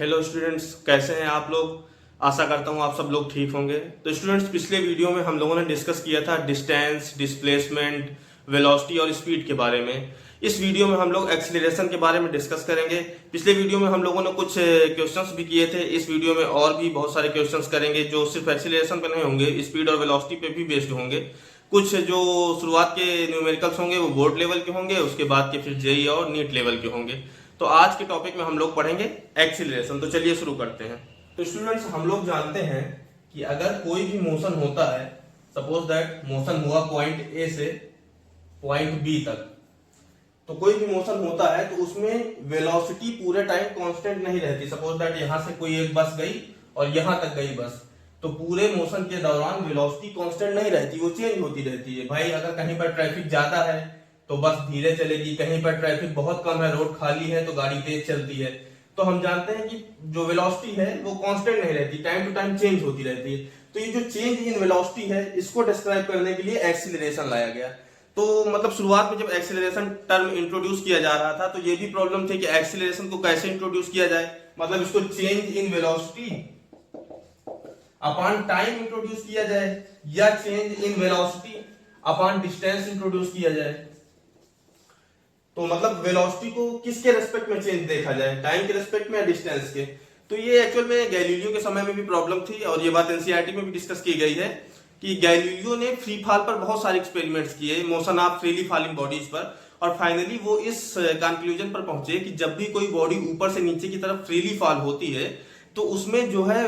Hello students, कैसे हैं आप लोग। आशा करता हूँ आप सब लोग ठीक होंगे। तो स्टूडेंट्स, पिछले वीडियो में हम लोगों ने डिस्कस किया था डिस्टेंस, डिस्प्लेसमेंट, वेलोसिटी और स्पीड के बारे में। इस वीडियो में हम लोग एक्सीलरेशन के बारे में डिस्कस करेंगे। पिछले वीडियो में हम लोगों ने कुछ क्वेश्चंस भी किए थे। इस वीडियो में और भी बहुत सारे क्वेश्चंस करेंगे जो सिर्फ एक्सीलरेशन पर नहीं होंगे, स्पीड और वेलोसिटी पे भी बेस्ड होंगे। कुछ जो शुरुआत के न्यूमेरिकल्स होंगे वो बोर्ड लेवल के होंगे, उसके बाद के फिर जेई और नीट लेवल के होंगे। तो आज के टॉपिक में हम लोग पढ़ेंगे एक्सीलरेशन। तो चलिए शुरू करते हैं। तो स्टूडेंट्स, हम लोग जानते हैं कि अगर कोई भी मोशन होता है, सपोज दैट मोशन हुआ पॉइंट ए से पॉइंट बी तक, तो कोई भी मोशन होता है तो उसमें वेलोसिटी पूरे टाइम कांस्टेंट नहीं रहती। सपोज दैट यहां से कोई एक बस गई और यहां तक गई बस, तो पूरे मोशन के दौरान वेलोसिटी कांस्टेंट नहीं रहती, वो चेंज होती रहती है। भाई अगर कहीं पर ट्रैफिक ज्यादा है तो बस धीरे चलेगी, कहीं पर ट्रैफिक बहुत कम है, रोड खाली है तो गाड़ी तेज चलती है। तो हम जानते हैं कि जो वेलोसिटी है वो कांस्टेंट नहीं रहती, टाइम टू टाइम चेंज होती रहती है। तो ये जो चेंज इन वेलोसिटी है इसको डिस्क्राइब करने के लिए एक्सीलरेशन लाया गया। तो मतलब शुरुआत में जब एक्सीलरेशन टर्म इंट्रोड्यूस किया जा रहा था तो ये भी प्रॉब्लम थी कि एक्सीलरेशन को कैसे इंट्रोड्यूस किया जाए। मतलब इसको change in velocity upon time introduce किया जाए या change in velocity upon distance introduce किया जाए। तो मतलब वेलोसिटी को किसके रेस्पेक्ट में चेंज देखा जाए, टाइम के रेस्पेक्ट में या डिस्टेंस के। तो ये एक्चुअल में गैलीलियो के समय में भी प्रॉब्लम थी और ये बात एनसीईआरटी में भी डिस्कस की गई है कि गैलीलियो ने फ्री फॉल पर बहुत सारे एक्सपेरिमेंट्स किए, motion of freely falling bodies पर, और फाइनली वो इस कंक्लूजन पर पहुंचे कि जब भी कोई बॉडी ऊपर से नीचे की तरफ फ्रीली फॉल होती है तो उसमें जो है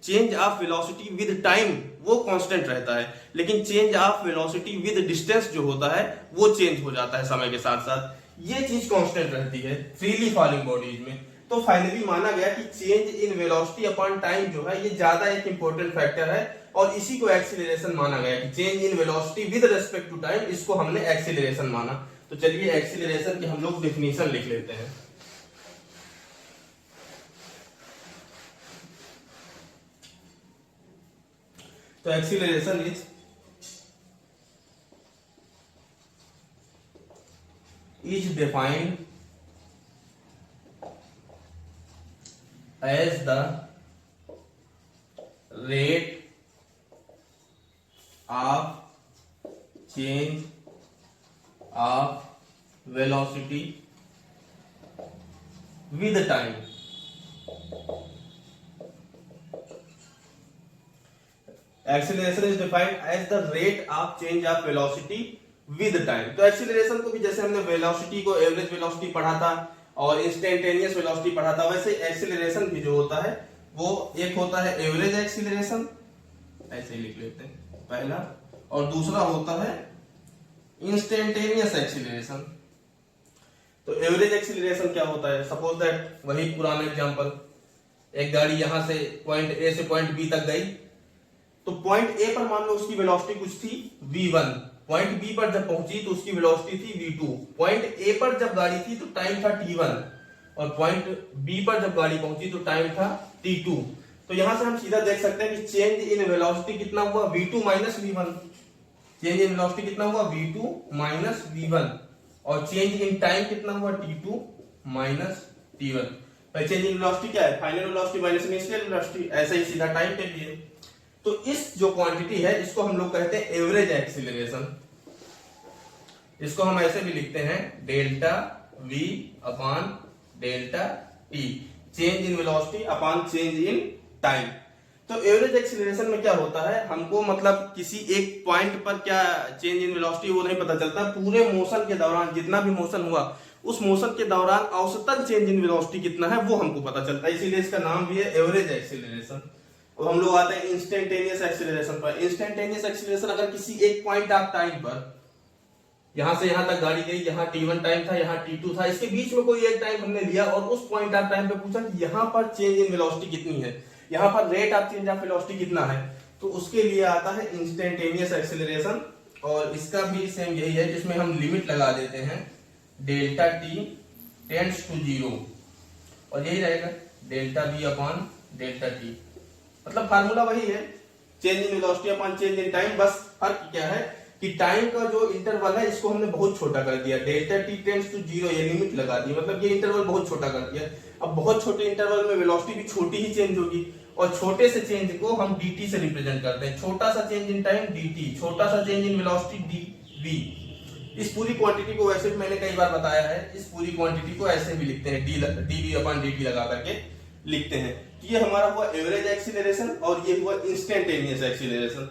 change of velocity with time वो कांस्टेंट रहता है, लेकिन change of velocity with distance जो होता है वो चेंज हो जाता है समय के साथ साथ। ये चीज कांस्टेंट रहती है फ्रीली फॉलिंग बॉडीज में। तो फाइनली माना गया कि change in velocity upon time जो है ये ज्यादा एक इंपॉर्टेंट फैक्टर है और इसी को एक्सीलरेशन माना गया कि change in velocity with respect to time, इसको हमने एक्सीलरेशन माना। तो चलिए एक्सीलरेशन की हम लोग डेफिनेशन लिख लेते हैं। तो acceleration is defined as the rate of change of velocity with time. Acceleration is defined as the rate of change of velocity with time. तो एक्सीलरेशन को भी जैसे हमने वेलोसिटी को एवरेज वेलोसिटी पढ़ा था और इंस्टेंटेनियस वेलोसिटी पढ़ा था, वैसे एक्सीलरेशन भी जो होता है वो एक होता है एवरेज एक्सीलरेशन, ऐसे ही लिख लेते हैं पहला, और दूसरा होता है इंस्टेंटेनियस एक्सीलरेशन। तो एवरेज एक्सीलरेशन क्या होता है, सपोज दैट वही पुराना एग्जांपल, एक गाड़ी यहां से पॉइंट ए से पॉइंट बी तक गई, तो पॉइंट ए पर मान लो उसकी वेलोसिटी कुछ थी v1, पॉइंट बी पर जब पहुंची तो उसकी वेलोसिटी थी v2, पॉइंट ए पर जब गाड़ी थी तो टाइम था t1 और पॉइंट बी पर जब गाड़ी पहुंची तो टाइम था t2। तो यहां से हम सीधा देख सकते हैं कि चेंज इन वेलोसिटी कितना हुआ, v2 minus v1। Change in velocity कितना हुआ, v2 माइनस v1, और चेंज इन टाइम कितना हुआ, t2 माइनस t1। भाई चेंज इन वेलोसिटी क्या है, final velocity minus initial velocity, ऐसे ही सीधा टाइम के लिए। तो इस जो क्वांटिटी है इसको हम लोग कहते हैं एवरेज एक्सीलरेशन। इसको हम ऐसे भी लिखते हैं delta v upon delta t, change in velocity upon change in time. तो एवरेज एक्सीलरेशन में क्या होता है, हमको मतलब किसी एक पॉइंट पर क्या चेंज इन वेलोसिटी वो नहीं पता चलता, पूरे मोशन के दौरान जितना भी मोशन हुआ उस मोशन के दौरान औसतन चेंज इन वेलोसिटी कितना है वो हमको पता चलता है, इसीलिए इसका नाम भी है एवरेज एक्सीलरेशन। और हम लोग आते हैं इंस्टेंटेनियस एक्सीलरेशन पर। इंस्टेंटेनियस एक्सीलरेशन अगर किसी एक पॉइंट ऑफ टाइम पर, यहां से यहां तक गाड़ी गई, यहाँ t1 टाइम था, यहाँ t2 था, इसके बीच में कोई एक टाइम हमने लिया और उस पॉइंट ऑफ टाइम पे पूछा कि यहाँ पर चेंज इन वेलोसिटी कितनी है, यहाँ पर rate of change of velocity कितना है, तो उसके लिए आता है इंस्टेंटेनियस एक्सीलरेशन। और इसका भी सेम यही है जिसमें हम लिमिट लगा देते हैं डेल्टा t टेंड्स टू 0, और यही रहेगा delta v upon delta t। मतलब फार्मूला वही है, change in velocity upon change in time, बस फर्क क्या है कि टाइम का जो इंटरवल है इसको हमने बहुत छोटा कर दिया, delta T tends to zero, ये लिमिट लगा दी, मतलब ये इंटरवल बहुत छोटा कर दिया। अब बहुत छोटे इंटरवल में वेलोसिटी भी छोटी ही चेंज होगी, और छोटे से चेंज को हम dt से रिप्रेजेंट करते हैं। छोटा सा चेंज इन टाइम dt, छोटा सा चेंज इन वेलोसिटी dv। इस पूरी क्वांटिटी को वैसे भी मैंने कई बार बताया है, इस पूरी क्वांटिटी को ऐसे भी लिखते हैं dv/dt लगा करके लिखते हैं। तो ये हमारा हुआ एवरेज एक्सीलरेशन और ये हुआ इंस्टेंटेनियस एक्सीलरेशन।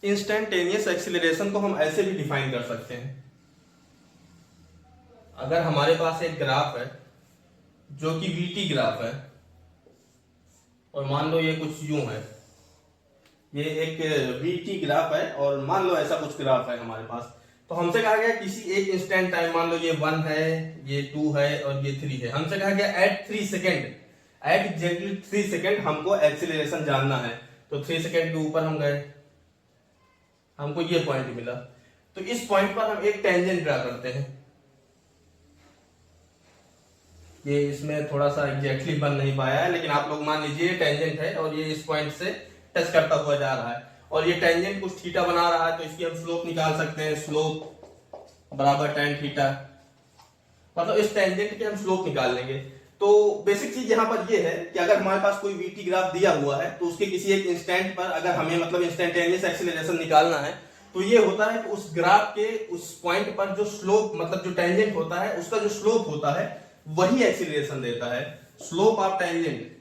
इंस्टेंटेनियस एक्सीलरेशन को हम ऐसे भी डिफाइन कर सकते हैं, अगर हमारे पास एक ग्राफ है जो कि vt ग्राफ है, और मान लो ये कुछ यूं है, ये एक vt ग्राफ है और मान लो ऐसा कुछ ग्राफ है हमारे पास, तो हमसे कहा गया किसी एक इंस्टेंट टाइम, मान लो ये 1 है, ये 2 है और ये 3 है, हमसे कहा गया at 3 second, at exactly 3 second हमको एक्सीलरेशन जानना है। तो 3 सेकेंड के ऊपर हम गए, हमको ये पॉइंट मिला, तो इस पॉइंट पर हम एक टेंजेंट ड्रा करते हैं। ये इसमें थोड़ा सा एग्जैक्टली बन नहीं पाया है, लेकिन आप लोग मान लीजिए टेंजेंट है और ये इस पॉइंट से टच करता हुआ जा रहा है, और ये टेंजेंट कुछ थीटा बना रहा है, तो इसकी हम स्लोप निकाल सकते हैं, स्लोप बराबर tan थीटा, मतलब इस टेंजेंट की हम स्लोप निकाल लेंगे। तो बेसिक चीज यहाँ पर ये है कि अगर हमारे पास कोई vt ग्राफ दिया हुआ है, तो उसके किसी एक इंस्टेंट पर अगर हमें मतलब इंस्टेंटेनियस एक्सीलरेशन निकालना है, तो ये होता है कि उस ग्राफ के उस पॉइंट पर जो स्लोप मतलब जो टेंजेंट होता है उसका जो स्लोप होता है वही एक्सीलरेशन देता है। Slope of tangent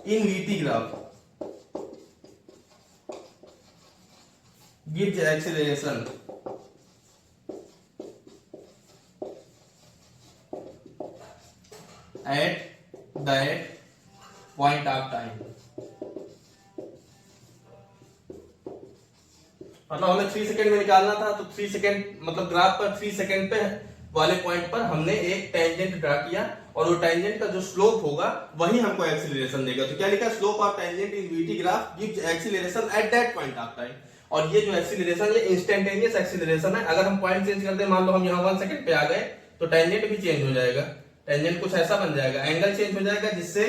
in vt graph gives acceleration at that point of time। मतलब हमें 3 सेकंड में निकालना था, तो 3 सेकंड मतलब ग्राफ पर 3 सेकंड पे वाले पॉइंट पर हमने एक टेंजेंट ड्रा किया, और वो टेंजेंट का जो स्लोप होगा वही हमको एक्सीलरेशन देगा। तो क्या लिखा, slope of tangent in vt graph gives acceleration at that point of time. और ये जो एक्सीलरेशन ये इंस्टेंटेनियस एक्सीलरेशन है। अगर हम पॉइंट चेंज कर दें, मान लो हम यहाँ 1 सेकंड पे आ गए, तो टेंजेंट भी चेंज हो जाएगा, टेंजेंट कुछ ऐसा बन जाएगा, एंगल चेंज हो जाएगा जिससे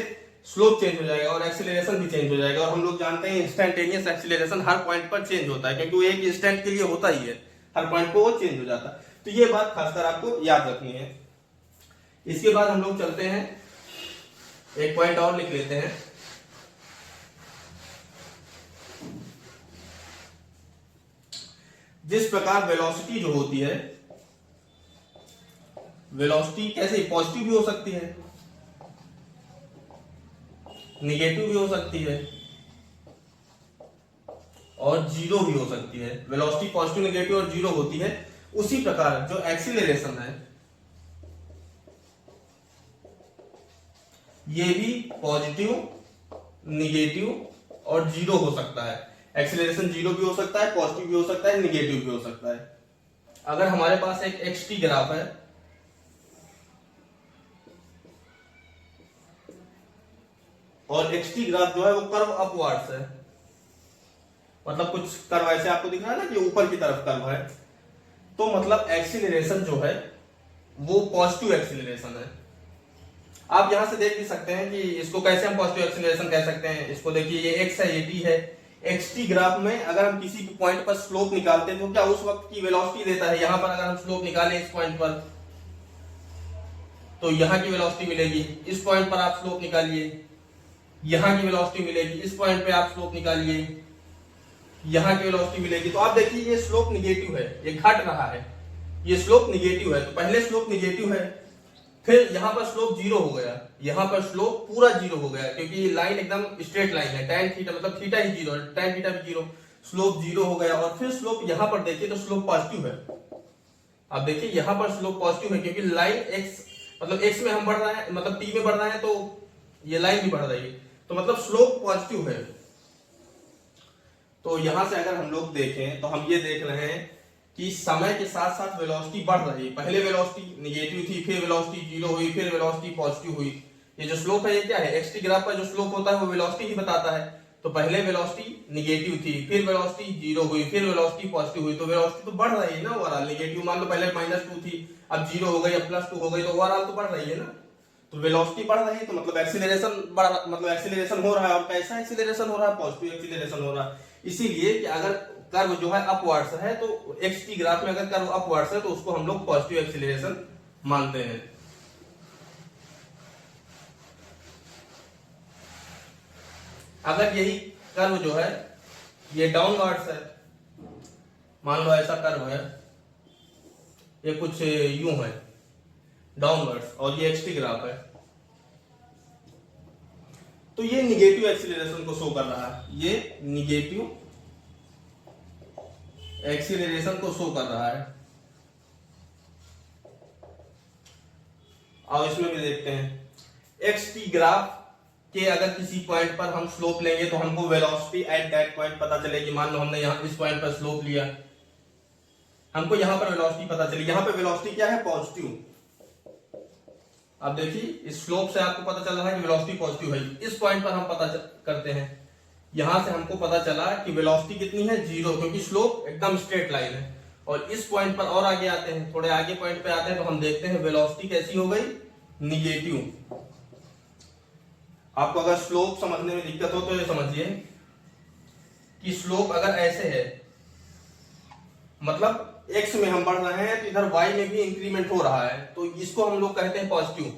स्लोप चेंज हो जाएगा और एक्सीलरेशन भी चेंज हो जाएगा। और हम लोग जानते हैं इंस्टेंटेनियस एक्सीलरेशन हर पॉइंट पर चेंज होता है, क्योंकि वो एक इंस्टेंट के लिए होता ही है, हर पॉइंट पर वो चेंज हो जाता है। तो ये बात खासकर आपको याद रखनी है। इसके बाद हम लोग चलते हैं, एक पॉइंट और लिख लेते हैं, जिस प्रकार वेलोसिटी जो होती है, वेलोसिटी कैसे पॉजिटिव भी हो सकती है, निगेटिव भी हो सकती है और जीरो भी हो सकती है। वेलोसिटी पॉजिटिव, नेगेटिव और जीरो होती है। उसी प्रकार जो एक्सीलरेशन है ये भी पॉजिटिव, निगेटिव और जीरो हो सकता है। एक्सीलरेशन जीरो भी हो सकता है, पॉजिटिव भी हो सकता है, निगेटिव भी हो सकता है। अगर हमारे पास एक xt ग्राफ है, और xt ग्राफ जो है वो कर्व अपवर्ड्स है, मतलब कुछ कर्व ऐसे आपको दिख रहा है ना कि ऊपर की तरफ कर्व है, तो मतलब एक्सीलरेशन जो है वो पॉजिटिव एक्सीलरेशन है। आप यहां से देख भी सकते हैं कि इसको कैसे हम पॉजिटिव एक्सीलरेशन कह सकते हैं। इसको देखिए, ये x है, ये t है। xt ग्राफ में अगर हम किसी भी पॉइंट पर स्लोप निकालते हैं तो क्या उस वक्त की वेलोसिटी देता है। यहां पर अगर हम स्लोप निकालें इस पॉइंट पर, तो यहां की वेलोसिटी मिलेगी। इस पॉइंट पर आप स्लोप निकालिए, यहां की वेलोसिटी मिलेगी। इस पॉइंट पे आप स्लोप निकालिए, यहां की वेलोसिटी मिलेगी। तो आप देखिए ये स्लोप निगेटिव है, ये घट रहा है, ये स्लोप निगेटिव है। तो पहले स्लोप निगेटिव है, फिर यहां पर स्लोप जीरो हो गया, यहां पर स्लोप पूरा जीरो हो गया, क्योंकि ये लाइन एकदम स्ट्रेट लाइन है। tan थीटा मतलब थीटा ही जीरो है, tan थीटा भी जीरो, स्लोप जीरो हो गया। और फिर स्लोप यहां पर देखिए तो स्लोप पॉजिटिव है। अब देखिए यहां पर स्लोप पॉजिटिव है, क्योंकि लाइन x मतलब x में हम बढ़ रहे हैं, मतलब t में बढ़ रहे हैं, तो ये लाइन भी बढ़ रही है, तो मतलब स्लोप पॉजिटिव है। तो यहां से अगर हम लोग देखें तो हम ये देख रहे हैं कि समय के साथ साथ वेलोसिटी बढ़ रही है। पहले वेलोसिटी निगेटिव थी, फिर वेलोसिटी जीरो हुई, फिर वेलोसिटी पॉजिटिव हुई। ये जो स्लोप है ये क्या है, xt ग्राफ पर जो स्लोप होता है वो वेलोसिटी ही बताता है। तो पहले वेलोसिटी निगेटिव थी, फिर वेलोसिटी जीरो हुई, फिर वेलोसिटी पॉजिटिव हुई, तो वेलोसिटी तो बढ़ रही है ना ओवरऑल। निगेटिव मान लो पहले -2 थी, अब जीरो हो गई, अब +2 हो गई, तो ओवरऑल तो बढ़ रही है ना। तो वेलोसिटी बढ़ रही है तो मतलब एक्सीलरेशन बढ़ रहा, मतलब एक्सीलरेशन हो रहा है। और कैसा एक्सीलरेशन हो रहा है? पॉजिटिव एक्सीलरेशन हो रहा है। इसीलिए कि अगर कर्व जो है अपवर्ड्स है तो एक्स टी ग्राफ में अगर कर्व अपवर्ड्स है तो उसको हम लोग पॉजिटिव एक्सीलरेशन मानते हैं। अगर यही कर्व जो है ये डाउनवर्ड्स है, मान लो ऐसा कर्व है, ये कुछ यूं है डाउनवर्ड्स और ये एक्स टी ग्राफ है, तो ये निगेटिव एक्सीलरेशन को शो कर रहा है। ये निगेटिव एक्सीलरेशन को शो कर रहा है। और इसमें भी देखते हैं एक्स टी ग्राफ के अगर किसी पॉइंट पर हम स्लोप लेंगे तो हमको वेलोसिटी एट दैट पॉइंट पता चलेगी। मान लो हमने यहां इस पॉइंट पर स्लोप लिया, हमको यहां पर वेलोसिटी पता चली। यहां पर वेलोसिटी क्या है? पॉजिटिव। अब देखिए इस स्लोप से आपको पता चल रहा है कि वेलोसिटी पॉजिटिव है। इस पॉइंट पर हम पता करते हैं, यहां से हमको पता चला कि वेलोसिटी कितनी है? 0, क्योंकि स्लोप एकदम स्ट्रेट लाइन है। और इस पॉइंट पर और आगे आते हैं, थोड़े आगे पॉइंट पे आते हैं तो हम देखते हैं वेलोसिटी कैसी हो गई? निगेटिव। आपको अगर स्लोप समझने में दिक्कत हो तो ये समझिए कि स्लोप अगर ऐसे है, मतलब x में हम बढ़ रहे हैं तो इधर y में भी इंक्रीमेंट हो रहा है, तो इसको हम लोग कहते हैं पॉजिटिव।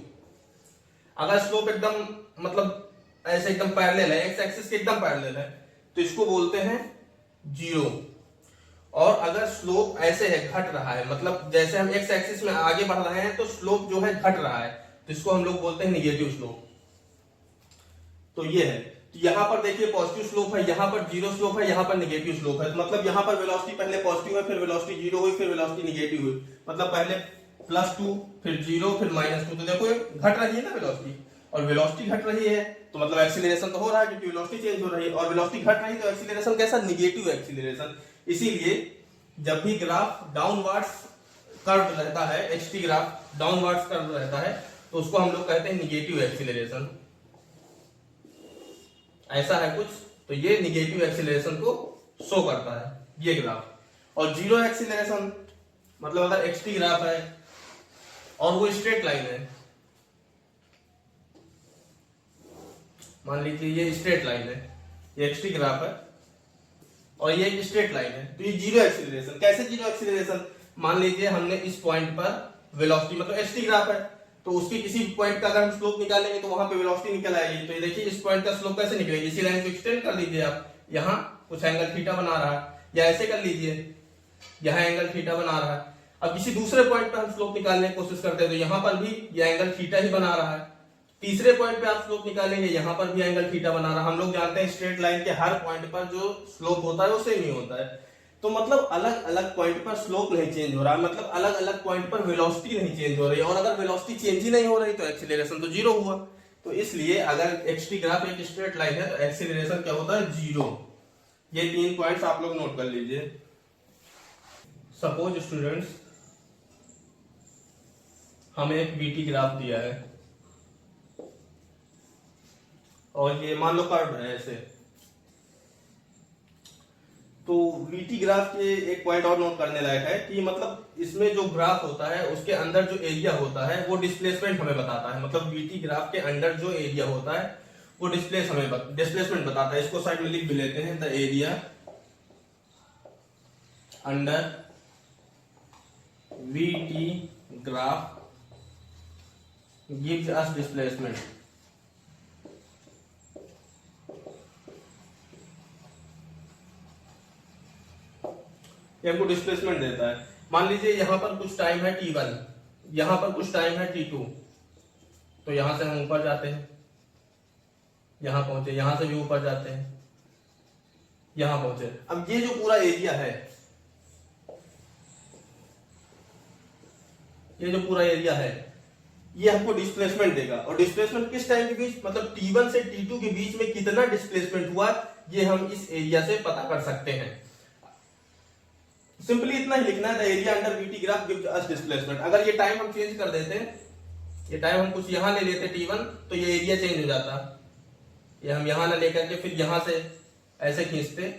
अगर स्लोप एकदम मतलब ऐसे एकदम पैरेलल है, x एक्सिस के एकदम पैरेलल है, तो इसको बोलते हैं 0। और अगर स्लोप ऐसे है, घट रहा है, मतलब जैसे हम x एक्सिस में आगे बढ़ रहे हैं तो स्लोप जो है घट रहा है, तो इसको हम लोग बोलते हैं निगेटिव स्लोप। तो ये है, तो यहां पर देखिए पॉजिटिव स्लोप है, यहां पर 0 स्लोप है, यहां पर निगेटिव स्लोप है। तो मतलब यहां पर वेलोसिटी पहले पॉजिटिव है, फिर वेलोसिटी 0 हुई, फिर वेलोसिटी निगेटिव हुई। मतलब पहले +2, फिर 0, फिर -2। तो देखो ये घट रही है ना वेलोसिटी, और वेलोसिटी घट रही है तो मतलब एक्सीलरेशन तो हो रहा है क्योंकि वेलोसिटी चेंज हो रही है। और वेलोसिटी घट रही है तो एक्सीलरेशन कैसा? Negative acceleration. इसीलिए जब भी ग्राफ डाउनवर्ड्स कर्व रहता है, x T graph downwards curve रहता है, तो उसको हम लोग कहते हैं निगेटिव एक्सीलरेशन। ऐसा है कुछ, तो ये निगेटिव एक्सीलरेशन को शो करता है ये ग्राफ। और 0 एक्सीलरेशन मतलब अगर एक्स टी ग्राफ है और वो स्ट्रेट लाइन है, मान लीजिए ये स्ट्रेट लाइन है, ये एक्स टी ग्राफ है और ये एक स्ट्रेट लाइन है, तो ये 0 एक्सीलरेशन। कैसे 0 एक्सीलरेशन? मान लीजिए हमने इस पॉइंट पर वेलोसिटी, मतलब एक्स टी ग्राफ है, तो उसके किसी पॉइंट का अगर हम स्लोप निकालेंगे तो वहां पे वेलोसिटी निकल आएगी। तो ये देखिए इस पॉइंट का स्लोप कैसे निकलेगी? इसी लाइन को एक्सटेंड कर लीजिए आप, यहाँ कुछ एंगल थीटा बना रहा है, या ऐसे कर लीजिए, यहाँ एंगल थीटा बना रहा है। अब किसी दूसरे पॉइंट पर हम स्लोप निकालने की कोशिश करते हैं तो यहाँ पर भी ये एंगल थीटा ही बना रहा है। तीसरे पॉइंट पे आप स्लोप निकालेंगे, यहाँ पर भी एंगल थीटा बना रहा है। हम लोग जानते हैं स्ट्रेट लाइन के हर पॉइंट पर जो स्लोप होता है वो सेम ही होता है। तो मतलब अलग अलग पॉइंट पर स्लोप नहीं चेंज हो रहा है, मतलब अलग अलग पॉइंट पर वेलोसिटी नहीं चेंज हो रही है। और अगर वेलोसिटी चेंज ही नहीं हो रही तो एक्सीलरेशन तो 0 हुआ। तो इसलिए अगर एक्स टी ग्राफ एक स्ट्रेट लाइन है तो एक्सीलरेशन क्या होता है? 0। ये 3 पॉइंट्स आप लोग नोट कर लीजिए। सपोज स्टूडेंट्स हमें एक वीटी ग्राफ दिया है और ये मान लो कर्व है ऐसे, तो वीटी ग्राफ के एक पॉइंट और नोट करने लायक है कि मतलब इसमें जो ग्राफ होता है उसके अंदर जो एरिया होता है वो डिस्प्लेसमेंट हमें बताता है। मतलब वीटी ग्राफ के अंदर जो एरिया होता है वो डिस्प्लेसमेंट बताता है। इसको साइड में लिख भी लेते हैं, the area under VT graph gives us displacement. ये हमको डिस्प्लेसमेंट देता है। मान लीजिए यहां पर कुछ टाइम है t1, यहां पर कुछ टाइम है t2, तो यहां से हम ऊपर जाते हैं, यहां पहुंचे, यहां से भी ऊपर जाते हैं, यहां पहुंचे। अब ये जो पूरा एरिया है, ये जो पूरा एरिया है ये हमको डिस्प्लेसमेंट देगा। और डिस्प्लेसमेंट किस टाइम के बीच, मतलब t1 से t2 के बीच में कितना डिस्प्लेसमेंट हुआ, ये हम इस एरिया से पता कर सकते हैं। सिंपली इतना ही लिखना है, the area under VT graph gives us displacement. अगर ये टाइम हम चेंज कर देते, ये टाइम हम कुछ यहां ले लेते t1, तो ये एरिया चेंज हो जाता। ये हम यहां ना लेकर के फिर यहां से ऐसे खींचते,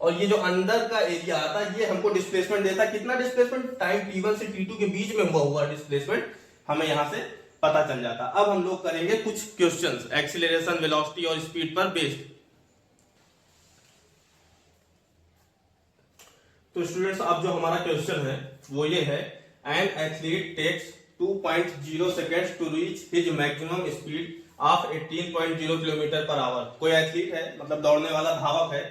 और ये जो अंदर का एरिया आता ये हमको डिस्प्लेसमेंट देता। कितना डिस्प्लेसमेंट? टाइम t1 से t2 के बीच में हुआ डिस्प्लेसमेंट हमें यहाँ से पता चल जाता। अब हम लोग करेंगे कुछ क्वेश्चंस एक्सीलरेशन, वेलोसिटी और स्पीड पर बेस्ड। तो स्टूडेंट्स अब जो हमारा क्वेश्चन है वो ये है, an athlete takes 2.0 seconds to reach his maximum speed of 18.0 kilometre per hour. कोई एथलीट है, मतलब दौड़ने वाला धावक है,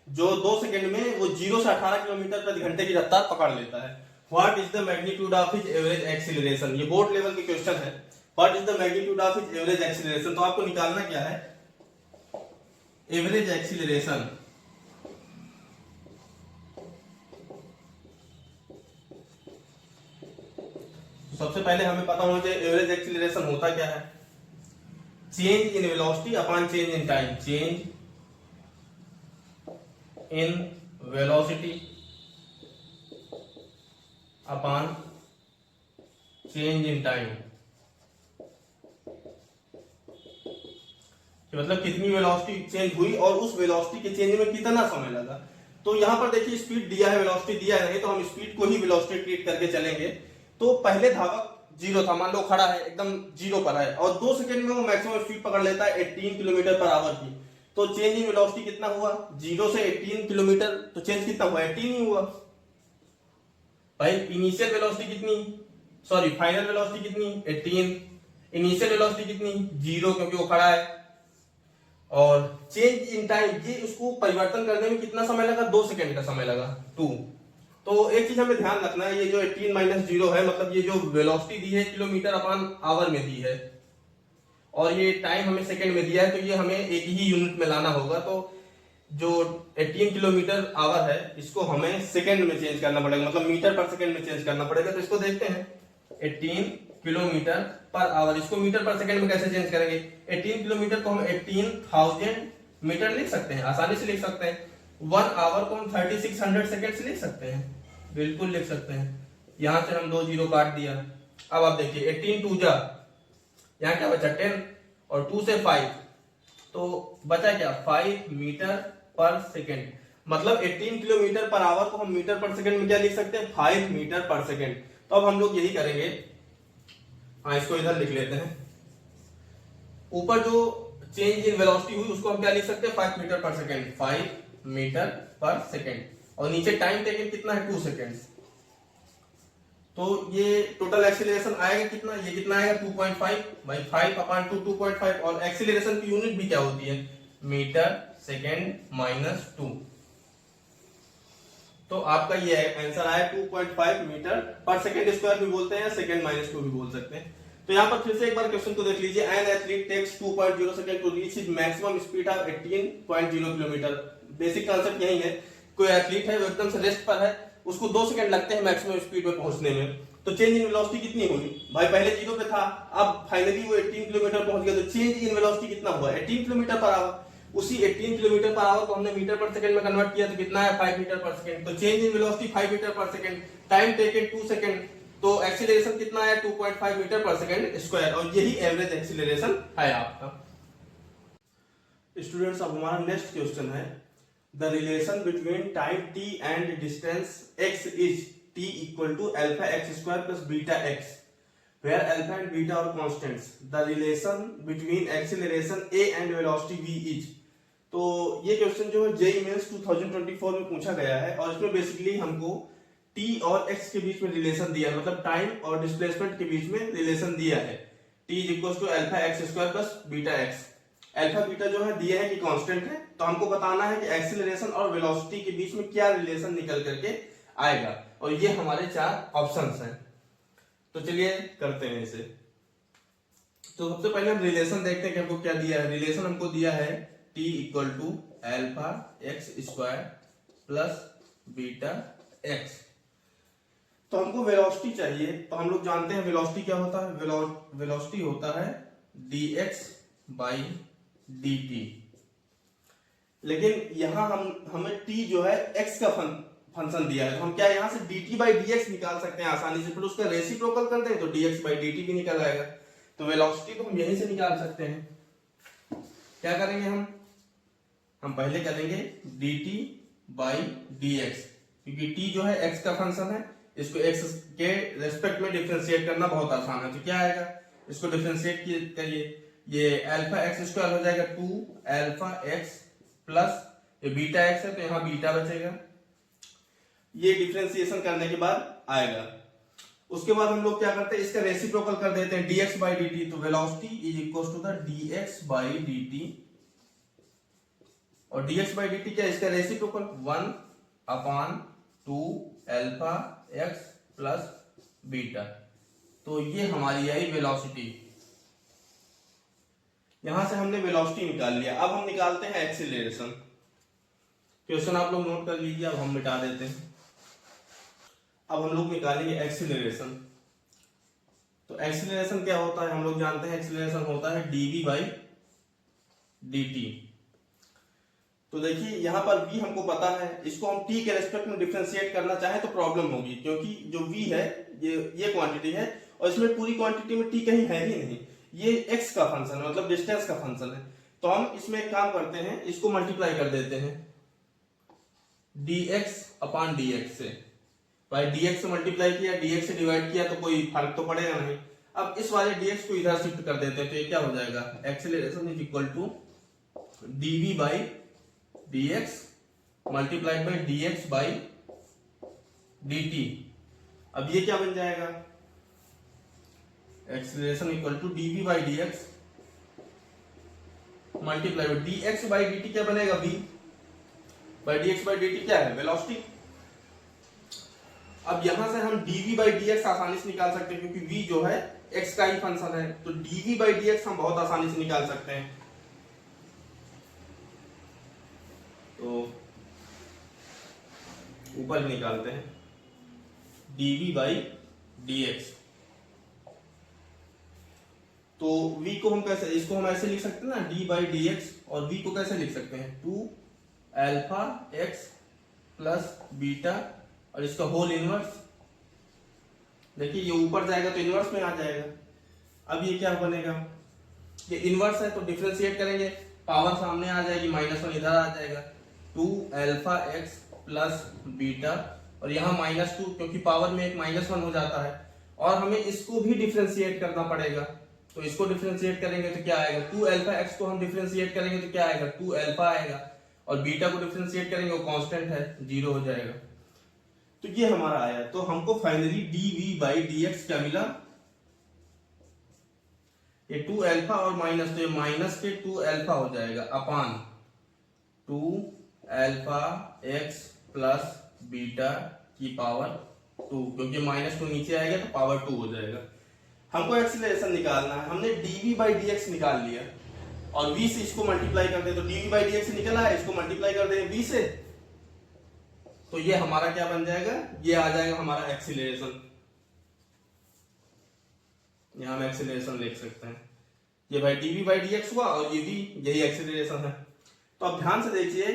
जो 2 सेकंड में वो 0 से 18 किलोमीटर प्रति घंटे की रफ्तार पकड़ लेता है। What is the magnitude of his average acceleration. ये बोर्ड लेवल के क्वेश्चन है। What is the magnitude of his average acceleration. तो आपको निकालना क्या है, एवरेज एक्सीलरेशन। सबसे पहले हमें पता होना चाहिए एवरेज एक्सीलरेशन होता क्या है। Change in velocity upon change in time. Change in velocity upon change in time. मतलब कितनी वेलोसिटी चेंज हुई और उस वेलोसिटी के चेंज में कितना समय लगा। तो यहां पर देखिए स्पीड दिया है, वेलोसिटी दिया है नहीं, तो हम स्पीड को ही वेलोसिटी ट्रीट करके चलेंगे। तो पहले धावक 0 था, मान लो खड़ा है एकदम 0 पर है और 2 सेकंड में वो मैक्सिमम स्पीड पकड़ लेता है 18 किलोमीटर पर आवर की। तो चेंज इन वेलोसिटी कितना हुआ, 0 से 18 किलोमीटर, तो चेंज कितना हुआ, 18 ही हुआ। भाई इनिशियल वेलोसिटी कितनी, सॉरी फाइनल वेलोसिटी कितनी, 18। इनिशियल वेलोसिटी कितनी, 0, क्योंकि वो खड़ा है। और चेंज इन टाइम, ये उसको परिवर्तन करने में कितना समय लगा, 2 सेकंड का समय लगा, 2। तो एक चीज हमें ध्यान रखना है, ये जो 18 माइनस 0 है, मतलब ये जो वेलोसिटी दी है किलोमीटर अपॉन आवर में दी है और ये टाइम हमें सेकंड में दिया है, तो ये हमें एक ही यूनिट में लाना होगा। तो जो 18 किलोमीटर आवर है इसको हमें सेकंड में चेंज करना पड़ेगा, मतलब मीटर पर सेकंड में चेंज करना पड़ेगा। तो इसको देखते हैं, 18 किलोमीटर पर आवर, इसको मीटर पर सेकंड में कैसे चेंज करेंगे। 18 किलोमीटर को हम 18,000 मीटर लिख सकते हैं, आसानी से लिख सकते हैं। 1 आवर को हम 3600 सेकंड से लिख सकते हैं, बिल्कुल लिख सकते हैं। यहां से हम 2 जीरो काट दिया। अब आप देखिए 18 2 जा, यहाँ क्या बचा 10 और 2 से 5, तो बचा क्या 5 मीटर पर सेकंड। मतलब 18 किलोमीटर पर आवर को हम मीटर पर सेकंड में क्या लिख सकते हैं, 5 मीटर पर सेकंड। तो अब हम लोग यही करेंगे, हाँ इसको इधर लिख लेते हैं। ऊपर जो चेंज इन वेलोसिटी हुई उसको हम क्या लिख सकते हैं, 5 मीटर पर सेकंड, 5 मीटर पर सेकंड। और नीचे टाइम टेकन कितना है, 2 सेकंड्स। तो ये टोटल एक्सीलरेशन आएगा कितना, ये कितना आएगा 2.5 भाई 5 अपॉन 2 2.5। और एक्सीलरेशन की यूनिट भी क्या होती है, मीटर सेकंड माइनस 2। तो आपका ये आंसर आया 2.5 मीटर पर सेकंड स्क्वायर भी बोलते हैं, सेकंड माइनस 2 भी बोल सकते हैं। तो यहाँ पर फिर से एक बार क्वेश्चन को देख लीजिए। An athlete takes 2.0 second to reach his maximum speed of 18.0 kilometre. Basic concept यही है, कोई एथलीट है वो एकदम से रेस्ट पर है, उसको 2 सेकंड लगते हैं मैक्सिमम स्पीड पे पहुंचने में। तो चेंज इन वेलोसिटी कितनी हुई भाई, पहले 0 पे था, अब फाइनली वो 18 किलोमीटर पहुंच गया, तो चेंज इन वेलोसिटी कितना हुआ, 18 किलोमीटर पर आवर। उसी 18 किलोमीटर पर आवर को हमने मीटर पर सेकंड में कन्वर्ट किया, तो कितना है 5 मीटर पर सेकंड। तो चेंज इन वेलोसिटी 5 मीटर पर सेकंड, टाइम टेकन 2 सेकंड, तो एक्सीलरेशन कितना है 2.5 मीटर पर सेकंड स्क्वायर। और यही एवरेज एक्सीलरेशन है आपका। स्टूडेंट्स अब हमारा नेक्स्ट क्वेश्चन है, the relation between time t and distance x is t equal to alpha X square plus beta X, where alpha and beta are constants. The relation between acceleration a and velocity v is. तो ये question जो है JEE mains 2024 में पूछा गया है और इसमें बेसिकली हमको t और x के बीच में रिलेशन दिया है, मतलब टाइम और डिस्प्लेसमेंट के बीच में रिलेशन दिया है। t is equal to alpha X square plus beta X. Alpha beta जो है दिया है कि कांस्टेंट है, तो हमको बताना है कि एक्सीलरेशन और वेलोसिटी के बीच में क्या रिलेशन निकल करके आएगा, और ये हमारे 4 ऑप्शंस हैं। तो चलिए करते हैं इसे। तो सबसे पहले हम रिलेशन देखते हैं कि हमको क्या दिया है। रिलेशन हमको दिया है t equal to alpha X square plus beta X. तो हमको वेलोसिटी चाहिए, तो हम लोग जानते हैं वेलोसिटी क्या होता है, वेलोसिटी होता है dx बाई dt। लेकिन यहां हमें t जो है x का फंक्शन दिया है, तो हम क्या यहाँ से dt बाई dx निकाल सकते हैं आसानी से, फिर उसका रेसिप्रोकल कर दें तो dx बाई dt भी निकल आएगा। तो वेलोसिटी तो हम यहीं से निकाल सकते हैं। क्या करेंगे हम पहले करेंगे dt बाई dx, क्योंकि t जो है x का फंक्शन है, इसको x के रेस्पेक्ट में डिफरेंशिएट करना बहुत आसान है। तो क्या आएगा, इसको डिफरेंशिएट करिए, ये अल्फा एक्स स्क्वायर हो जाएगा 2 अल्फा एक्स प्लस ये बीटा एक्स है तो यहाँ बीटा बचेगा। ये डिफरेंशिएशन करने के बाद आएगा। उसके बाद हम लोग क्या करते हैं, इसका रेसिप्रोकल कर देते हैं dx by dt। तो velocity is equal to the dx by dt, और dx by dt क्या है, इसका reciprocal 1/2 alpha x plus beta. तो ये हमारी आई वेलोसिटी। यहां से हमने वेलोसिटी निकाल लिया। अब हम निकालते हैं एक्सीलरेशन। क्वेश्चन आप लोग नोट कर लीजिए, अब हम मिटा देते हैं। अब हम लोग निकालेंगे एक्सीलरेशन। तो एक्सीलरेशन क्या होता है, हम लोग जानते हैं एक्सीलरेशन होता है dv by dt। तो देखिए यहां पर v हमको पता है, इसको हम t के रेस्पेक्ट में डिफरेंशिएट करना चाहें तो प्रॉब्लम होगी, क्योंकि जो v है ये क्वांटिटी है और इसमें पूरी क्वांटिटी में t कहीं है ही नहीं, ये x का फंक्शन है, मतलब डिस्टेंस का फंक्शन है। तो हम इसमें एक काम करते हैं, इसको मल्टीप्लाई कर देते हैं dx अपॉन dx से। भाई dx से मल्टीप्लाई किया, dx से डिवाइड किया तो कोई फर्क तो पड़ेगा नहीं। अब इस वाले dx को इधर शिफ्ट कर देते हैं, तो ये क्या हो जाएगा, acceleration is equal to dv by dx multiplied by dx by dt। अब ये क्या बन जाएगा, acceleration equal to dv by dx multiply by dx by dt क्या बनेगा, v by dx by dt क्या है, वेलोसिटी। अब यहां से हम dv बाई dx आसानी से निकाल सकते हैं, क्योंकि v जो है x का ही फंक्शन है, तो dv बाई dx हम बहुत आसानी से निकाल सकते हैं। तो ऊपर ही निकालते हैं dv बाई dx। तो v को हम कैसे, इसको हम ऐसे लिख सकते हैं ना, d बाई dx, और v को कैसे लिख सकते हैं, 2 अल्फा x प्लस बीटा और इसका होल इनवर्स। देखिए ये ऊपर जाएगा तो इनवर्स में आ जाएगा। अब ये क्या बनेगा, ये इनवर्स है तो डिफरेंशिएट करेंगे, पावर सामने आ जाएगी, -1 इधर आ जाएगा, 2 अल्फा x प्लस बीटा, और यहाँ -2 क्योंकि पावर में एक -1 हो जाता है, और हमें इसको भी डिफरेंशिएट करना पड़ेगा। तो इसको डिफरेंशिएट करेंगे तो क्या आएगा, 2 अल्फा x को हम डिफरेंशिएट करेंगे तो क्या आएगा, 2 अल्फा आएगा, और बीटा को डिफरेंशिएट करेंगे वो कांस्टेंट है, 0 हो जाएगा। तो ये हमारा आया। तो हमको फाइनली dv बाई dx क्या मिला, ये 2 अल्फा और माइनस, तो ये माइनस के 2 अल्फा हो जाएगा अपान 2 अल्फा x प्लस बीटा की पावर 2, क्योंकि -2 नीचे आएगा तो पावर 2 हो जाएगा। हमको एक्सीलरेशन निकालना है, हमने dv बाई dx निकाल लिया और v से इसको मल्टीप्लाई कर दे, तो dv बाई dx निकला है, इसको मल्टीप्लाई कर दे v से, तो ये हमारा क्या बन जाएगा, ये आ जाएगा हमारा एक्सीलरेशन। यहां हम एक्सीलरेशन लिख सकते हैं, ये भाई dv बाई dx हुआ और ये भी यही एक्सीलरेशन है। तो अब ध्यान से देखिए,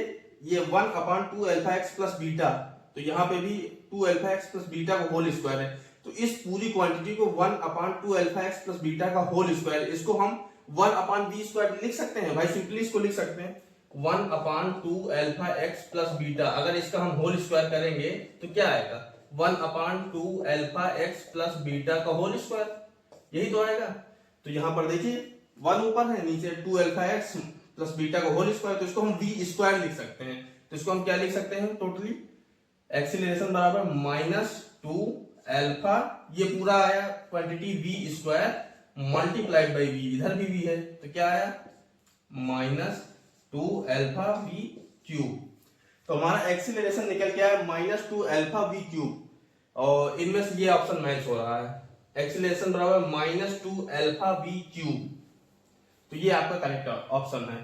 ये 1/2 अल्फा x प्लस बीटा, तो यहाँ पे भी 2 अल्फा x प्लस बीटा का होल स्क्वायर है, तो इस पूरी क्वांटिटी को 1/2 अल्फा x प्लस बीटा का होल स्क्वायर, इसको हम 1/v स्क्वायर लिख सकते हैं भाई, सिंपली इसको लिख सकते हैं 1/2 अल्फा x प्लस बीटा। अगर इसका हम होल स्क्वायर करेंगे तो क्या आएगा, 1/2 अल्फा x प्लस बीटा का होल स्क्वायर, यही तो आएगा। तो यहाँ पर देखिए 1 ऊपर है, नीचे 2 अल्फा x प्लस बीटा का होल स्क्वायर, तो इसको हम v स्क्वायर लिख सकते हैं। तो इसको हम क्या लिख सकते हैं, टोटली एक्सीलरेशन बराबर -2 अल्फा, ये पूरा आया quantity v square multiplied by v, इधर भी v है तो क्या आया -2 अल्फा v क्यूब। तो हमारा एक्सीलरेशन निकल के आया -2 अल्फा v क्यूब, और इनमें से ये ऑप्शन मैच हो रहा है, एक्सीलरेशन बराबर -2 अल्फा v क्यूब। तो ये आपका करेक्ट ऑप्शन है।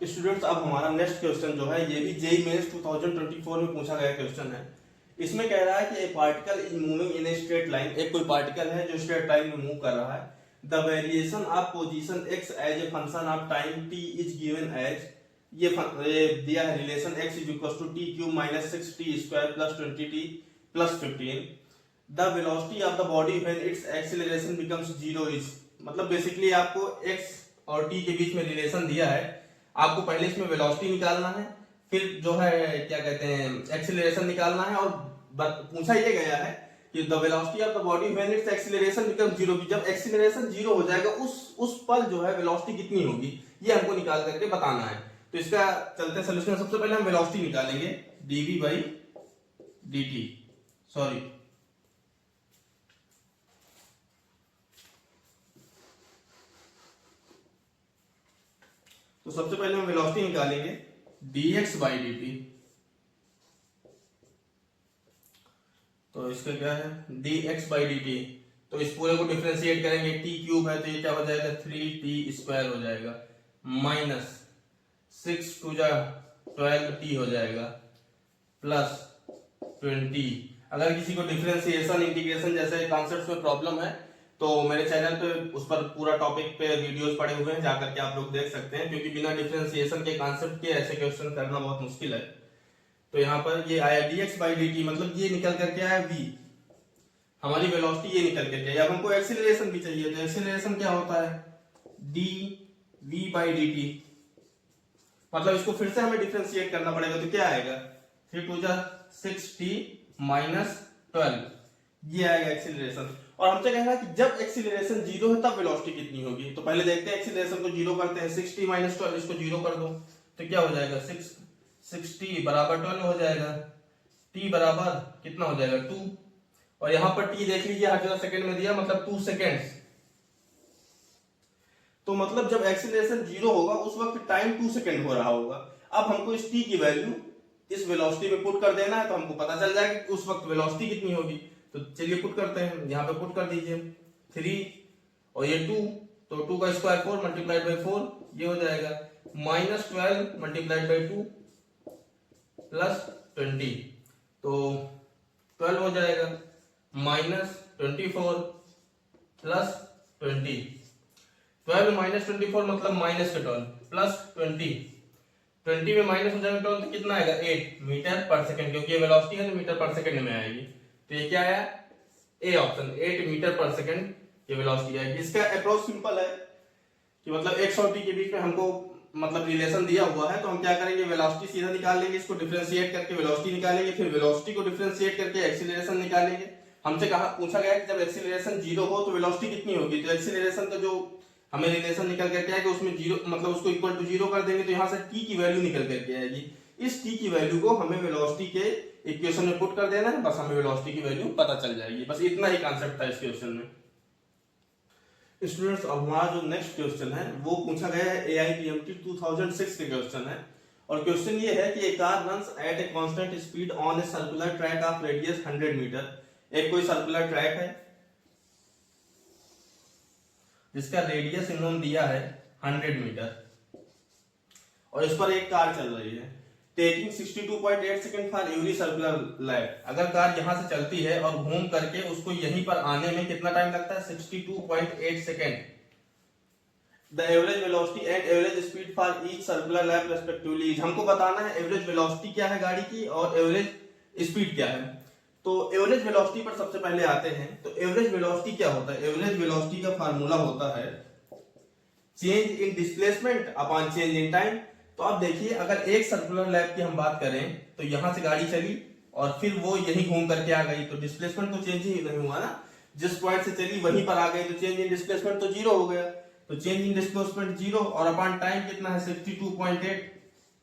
स्टूडेंट्स अब हमारा नेक्स्ट क्वेश्चन जो है, ये भी जेईई मेंस 2024 में पूछा गया क्वेश्चन है। इसमें कह रहा है कि ए particle is moving in a straight line, एक कोई पार्टिकल है जो स्ट्रेट लाइन में मूव कर रहा है, the variation of position x as a function of time t is given as, ये दिया है relation x is equal to t cube minus 6t square plus 20t plus 15, the velocity of the body when its acceleration becomes 0 is, मतलब basically आपको x और t के बीच में relation दिया है, आपको पहले इसमें वेलोसिटी निकालना है, फिर जो है क्या कहते हैं एक्सीलरेशन निकालना है, और पूछा ये गया है कि the velocity of the body when its acceleration become zero, जब एक्सीलरेशन जीरो हो जाएगा उस पल जो है वेलोसिटी कितनी होगी, ये हमको निकाल करके बताना है। तो इसका चलते हैं सोल्यूशन। सबसे पहले हम वेलोसिटी निकालेंगे dv बाई dt, सॉरी तो सबसे पहले हम वेलोसिटी निकालेंगे dx बाई dt। तो इसका क्या है dx बाई dt, तो इस पूरे को डिफरेंशिएट करेंगे, t क्यूब है तो ये क्या हो जाएगा 3t स्क्वायर हो जाएगा, माइनस 6 टू जा 12t हो जाएगा, प्लस 20। अगर किसी को डिफरेंशिएशन इंटीग्रेशन जैसे कॉन्सेप्ट्स में प्रॉब्लम है तो मेरे चैनल पे उस पर पूरा टॉपिक पे वीडियोस पड़े हुए हैं, जाकर के आप लोग देख सकते हैं, क्योंकि बिना डिफरेंशिएशन के कॉन्सेप्ट के ऐसे क्वेश्चन करना बहुत मुश्किल है। तो यहाँ पर ये आया dx बाई dt, मतलब ये निकल करके आया v, हमारी वेलोसिटी ये निकल करके आया। अब हमको एक्सीलरेशन भी चाहिए, तो एक्सीलरेशन क्या होता है dv बाई dt, मतलब इसको फिर से हमें डिफरेंशिएट करना पड़ेगा, तो क्या आएगा 3 टू जा 6t माइनस 12, ये आएगा एक्सीलरेशन। और हमसे कहना है कि जब एक्सीलरेशन जीरो है तब वेलोसिटी कितनी होगी। तो पहले देखते हैं एक्सीलरेशन को जीरो करते हैं, 6t माइनस 12, इसको जीरो कर दो तो क्या हो जाएगा 6t बराबर 12 हो जाएगा, t बराबर कितना हो जाएगा 2, और यहाँ पर t देख लीजिए हर जगह सेकंड में दिया, मतलब 2 सेकेंड्स। तो मतलब जब एक्सीलरेशन जीरो होगा उस वक्त टाइम 2 सेकेंड हो रहा होगा। अब हमको इस t की वैल्यू इस वेलोसिटी में पुट कर देना है, तो हमको पता चल जाएगा कि उस वक्त वेलोसिटी कितनी होगी। तो चलिए पुट करते हैं, यहाँ पे पुट कर दीजिए 3 और ये 2, तो 2 का स्क्वायर 4 मल्टीप्लाइड बाई 4, ये हो जाएगा माइनस 12 मल्टीप्लाइड बाई 2 प्लस 20, तो 12 हो जाएगा, माइनस 24 प्लस 20, 12 माइनस 24 मतलब माइनस का 12 प्लस 20 में माइनस हो जाएगा 12 तो कितना आएगा 8 मीटर पर सेकंड, क्योंकि ये वेलोसिटी है तो मीटर पर सेकंड में आएगी। तो ये क्या आया ए ऑप्शन, 8 मीटर पर सेकंड ये वेलोसिटी आएगी। इसका अप्रोच सिंपल है कि मतलब x और t के बीच में हमको मतलब रिलेशन दिया हुआ है, तो हम क्या करेंगे वेलोसिटी सीधा निकाल लेंगे, इसको डिफरेंशिएट करके वेलोसिटी निकालेंगे, फिर वेलोसिटी को डिफरेंशिएट करके एक्सीलरेशन निकालेंगे। हमसे कहा पूछा गया कि जब एक्सीलरेशन जीरो हो तो वेलोसिटी कितनी होगी, तो एक्सीलरेशन का जो हमें रिलेशन निकल करके आएगा उसमें जीरो मतलब उसको इक्वल टू जीरो कर देंगे, तो यहाँ से t की वैल्यू निकल करके आएगी। इस t की वैल्यू को हमें वेलोसिटी के इक्वेशन में पुट कर देना है, बस हमें वेलोसिटी की वैल्यू पता चल जाएगी। बस इतना ही कॉन्सेप्ट था इस क्वेश्चन में। स्टूडेंट्स अब हमारा जो नेक्स्ट क्वेश्चन है वो पूछा गया है AIPMT 2006 के क्वेश्चन है, और क्वेश्चन ये है कि a car runs at a constant speed on a circular track of radius 100 metre. एक कोई सर्कुलर ट्रैक है जिसका रेडियस इन्होंने दिया है 100 मीटर, और इस पर एक कार चल रही है, taking 62.8 second for every circular lap. अगर कार यहां से चलती है और घूम करके उसको यहीं पर आने में कितना टाइम लगता है 62.8 second. The average velocity and average speed for each circular lap respectively. हमको बताना है एवरेज वेलोसिटी क्या है गाड़ी की और एवरेज स्पीड क्या है। तो एवरेज वेलोसिटी पर सबसे पहले आते हैं। तो एवरेज वेलोसिटी क्या होता है, एवरेज वेलोसिटी का फार्मूला होता है change in displacement upon change in time. तो आप देखिए अगर एक सर्कुलर लैप की हम बात करें तो यहां से गाड़ी चली और फिर वो यहीं घूम करके आ गई, तो डिस्प्लेसमेंट तो चेंज ही नहीं हुआ ना, जिस पॉइंट से चली वहीं पर आ गई, तो चेंज इन डिस्प्लेसमेंट तो जीरो हो गया। तो चेंज इन डिस्प्लेसमेंट जीरो और अपॉन टाइम कितना है 62.8,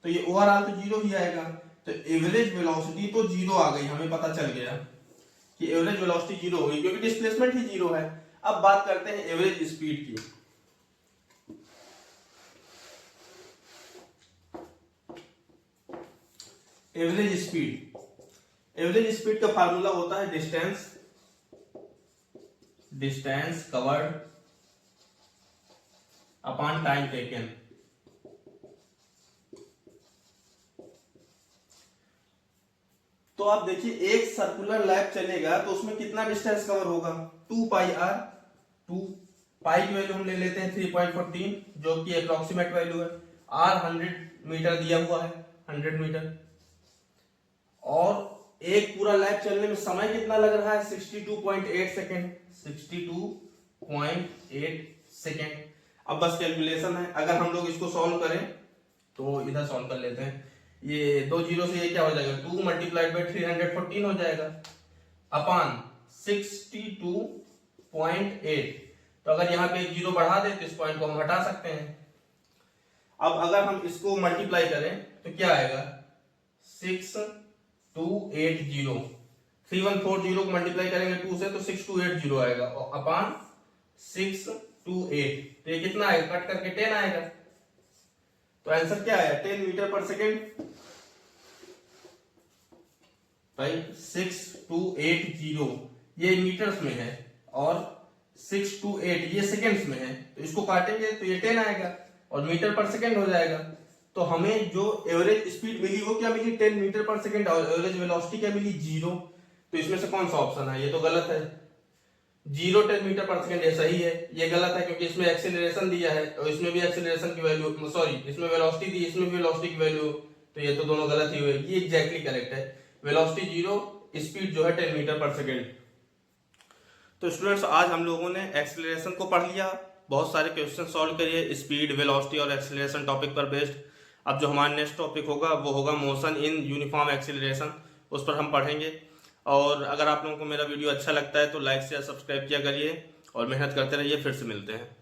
तो ये ओवरऑल तो जीरो ही आएगा। तो एवरेज वेलोसिटी तो जीरो आ गई, हमें पता चल गया कि एवरेज वेलोसिटी जीरो हो गई क्योंकि डिस्प्लेसमेंट ही जीरो है। अब बात करते हैं एवरेज स्पीड की। एवरेज स्पीड का फार्मूला होता है distance covered upon time taken. तो आप देखिए एक सर्कुलर लैप चलेगा तो उसमें कितना डिस्टेंस कवर होगा 2 पाई आर। 2 पाई की वैल्यू हम ले लेते हैं 3.14 जो कि अप्रोक्सीमेट वैल्यू है। आर 100 मीटर दिया हुआ है 100 मीटर, और एक पूरा लैप चलने में समय कितना लग रहा है 62.8 सेकेंड। 62.8 सेकेंड। अब बस कैलकुलेशन है, अगर हम लोग इसको सॉल्व करें तो इधर सॉल्व कर लेते हैं। ये 2 जीरो से ये क्या हो जाएगा 2 मल्टीप्लाइड बाई 314 हो जाएगा अपान 62.8। तो अगर यहाँ पे एक जीरो बढ़ा दे तो इस पॉइंट को हम हटा सकते हैं। अब अगर हम इसको मल्टीप्लाई करें तो क्या आएगा 6280, 3140 को मल्टीप्लाई करेंगे 2 से तो 6280 आएगा और अपान 628, तो ये कितना आएगा कट करके 10 आएगा। तो आंसर क्या आया 10 मीटर पर सेकेंड भाई 6280 ये मीटर्स में है और 628 ये सेकेंड्स में है, तो इसको काटेंगे तो ये 10 आएगा और मीटर पर सेकेंड हो जाएगा। तो हमें जो एवरेज स्पीड मिली वो क्या मिली 10 मीटर पर सेकेंड और एवरेज वेलोसिटी क्या मिली 0। तो इसमें से कौन सा ऑप्शन है, ये तो गलत है। 0 10 मीटर पर सेकेंड ये सही है, ये गलत है क्योंकि इसमें एक्सेलरेशन दिया है और इसमें भी एक्सेलरेशन की वैल्यू सॉरी इसमें वेलोसिटी दी इसमें भी वेलोसिटी की वैल्यू, तो ये तो दोनों गलत ही हुए। ये एग्जैक्टली करेक्ट है, वेलोसिटी 0 स्पीड जो है 10 मीटर पर सेकेंड। तो स्टूडेंट्स आज हम लोगों ने एक्सेलरेशन को पढ़ लिया, बहुत सारे क्वेश्चन सॉल्व करिए स्पीड वेलोसिटी और एक्सेलरेशन टॉपिक पर बेस्ड। अब जो हमारा नेक्स्ट टॉपिक होगा वो होगा मोशन इन यूनिफॉर्म एक्सेलरेशन, उस पर हम पढ़ेंगे। और अगर आप लोगों को मेरा वीडियो अच्छा लगता है तो लाइक शेयर सब्सक्राइब किया करिए और मेहनत करते रहिए। फिर से मिलते हैं।